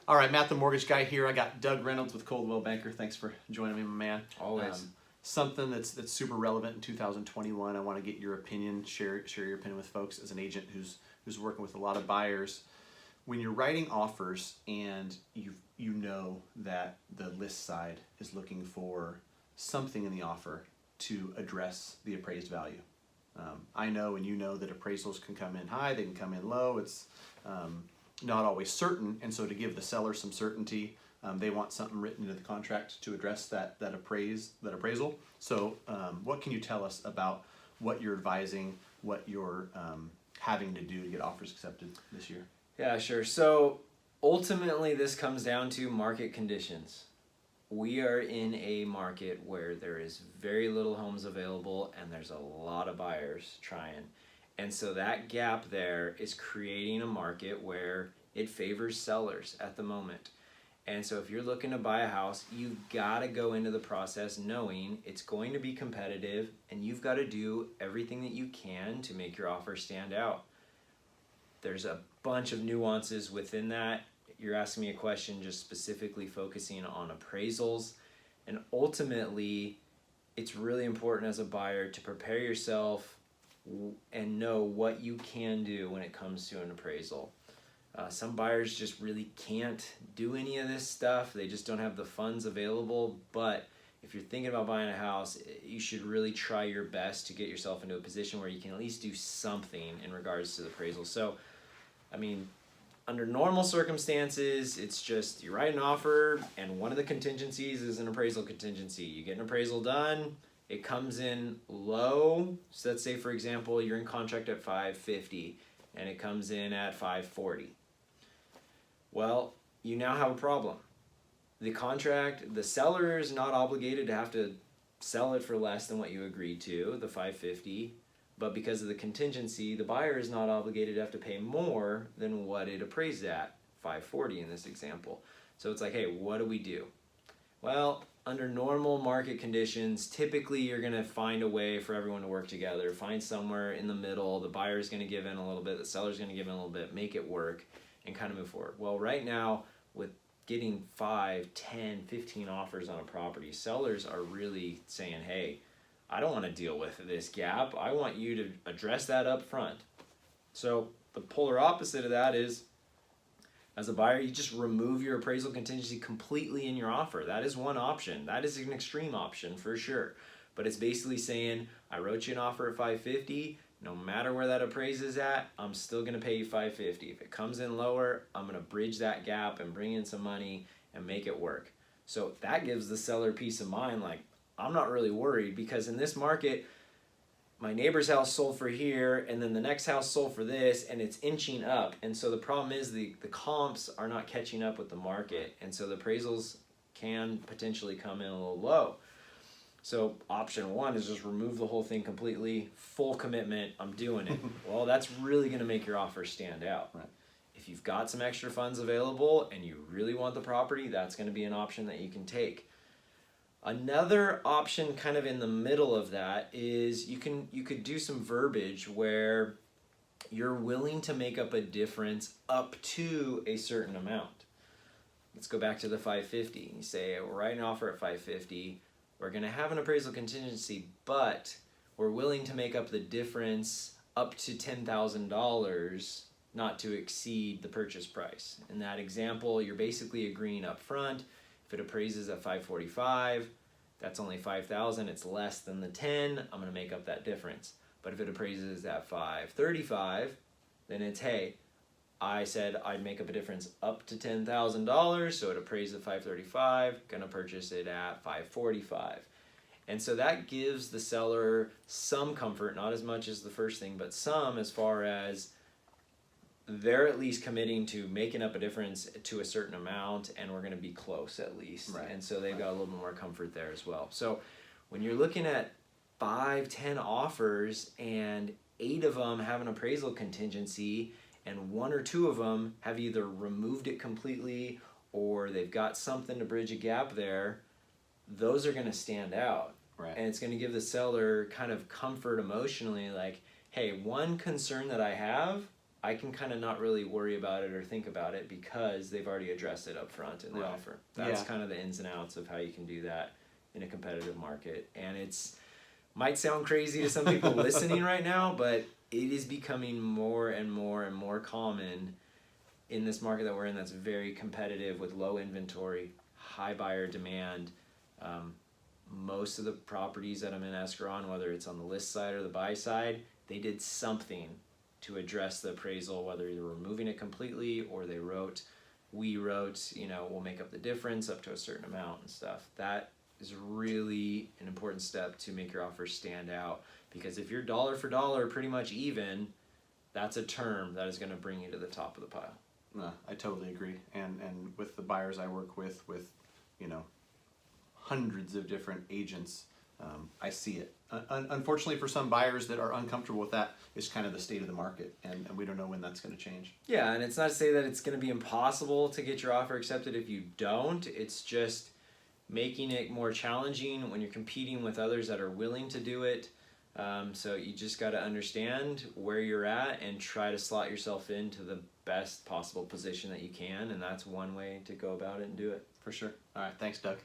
All right, Matt the Mortgage Guy here. I got Doug Reynolds with Coldwell Banker. Thanks for joining me, my man. Always. Something that's super relevant in 2021. I want to get your opinion, share your opinion with folks as an agent who's working with a lot of buyers. When you're writing offers and you know that the list side is looking for something in the offer to address the appraised value. I know and you know that appraisals can come in high, they can come in low. It's not always certain, and so to give the seller some certainty, they want something written into the contract to address that appraisal. So what can you tell us about what you're advising, what you're having to do to get offers accepted this year? Yeah, sure. So ultimately this comes down to market conditions. We are in a market where there is very little homes available and there's a lot of buyers trying. And so that gap there is creating a market where it favors sellers at the moment. And so if you're looking to buy a house, you've got to go into the process knowing it's going to be competitive and you've got to do everything that you can to make your offer stand out. There's a bunch of nuances within that. You're asking me a question just specifically focusing on appraisals. And ultimately, it's really important as a buyer to prepare yourself and know what you can do when it comes to an appraisal. Some buyers just really can't do any of this stuff. They just don't have the funds available. But if you're thinking about buying a house, you should really try your best to get yourself into a position where you can at least do something in regards to the appraisal. So, I mean, under normal circumstances, it's just you write an offer and one of the contingencies is an appraisal contingency. You get an appraisal done, it comes in low. So let's say, for example, you're in contract at $550 and it comes in at $540. Well, you now have a problem. The seller is not obligated to have to sell it for less than what you agreed to, the $550. But because of the contingency, the buyer is not obligated to have to pay more than what it appraised at, $540 in this example. So it's like, hey, what do we do? Well, under normal market conditions, typically you're going to find a way for everyone to work together, find somewhere in the middle. The buyer is going to give in a little bit, the seller is going to give in a little bit, make it work, and kind of move forward. Well, right now, with getting 5, 10, 15 offers on a property, sellers are really saying, hey, I don't want to deal with this gap. I want you to address that up front. So the polar opposite of that is, as a buyer, you just remove your appraisal contingency completely in your offer. That is one option. That is an extreme option for sure. But it's basically saying, I wrote you an offer at $550. No matter where that appraise is at, I'm still going to pay you $550. If it comes in lower, I'm going to bridge that gap and bring in some money and make it work. So that gives the seller peace of mind, like, I'm not really worried because in this market, my neighbor's house sold for here and then the next house sold for this and it's inching up. And so the problem is the comps are not catching up with the market. And so the appraisals can potentially come in a little low. So option one is just remove the whole thing completely, full commitment, I'm doing it. Well, that's really going to make your offer stand out. Right. If you've got some extra funds available and you really want the property, that's going to be an option that you can take. Another option kind of in the middle of that is you could do some verbiage where you're willing to make up a difference up to a certain amount. Let's go back to the $550. You say, we're writing an offer at $550. We're going to have an appraisal contingency, but we're willing to make up the difference up to $10,000, not to exceed the purchase price. In that example, you're basically agreeing up front. If it appraises at $545, that's only $5,000. It's less than the 10. I'm going to make up that difference. But if it appraises at $535, then it's, hey, I said I'd make up a difference up to $10,000, so it appraised at $535. Going to purchase it at $545. And so that gives the seller some comfort, not as much as the first thing, but some, as far as they're at least committing to making up a difference to a certain amount, and we're going to be close at least. Right. And so they've got a little bit more comfort there as well. So when you're looking at 5, 10 offers and 8 of them have an appraisal contingency and 1 or 2 of them have either removed it completely or they've got something to bridge a gap there, those are going to stand out. Right. And it's going to give the seller kind of comfort emotionally, like, hey, one concern that I have I can kind of not really worry about it or think about it because they've already addressed it up front in the Right. offer. That's Yeah. kind of the ins and outs of how you can do that in a competitive market. And it's might sound crazy to some people listening right now, but it is becoming more and more and more common in this market that we're in that's very competitive with low inventory, high buyer demand. Most of the properties that I'm in escrow on, whether it's on the list side or the buy side, they did something to address the appraisal, whether either removing it completely or we wrote, we'll make up the difference up to a certain amount and stuff. That is really an important step to make your offer stand out, because if you're dollar for dollar pretty much even, that's a term that is going to bring you to the top of the pile. No, I totally agree. And with the buyers I work with hundreds of different agents, I see it. Unfortunately, for some buyers that are uncomfortable with that, it's kind of the state of the market, and we don't know when that's going to change. Yeah, and it's not to say that it's going to be impossible to get your offer accepted if you don't. It's just making it more challenging when you're competing with others that are willing to do it. So you just got to understand where you're at and try to slot yourself into the best possible position that you can, and that's one way to go about it and do it. For sure. All right, thanks, Doug.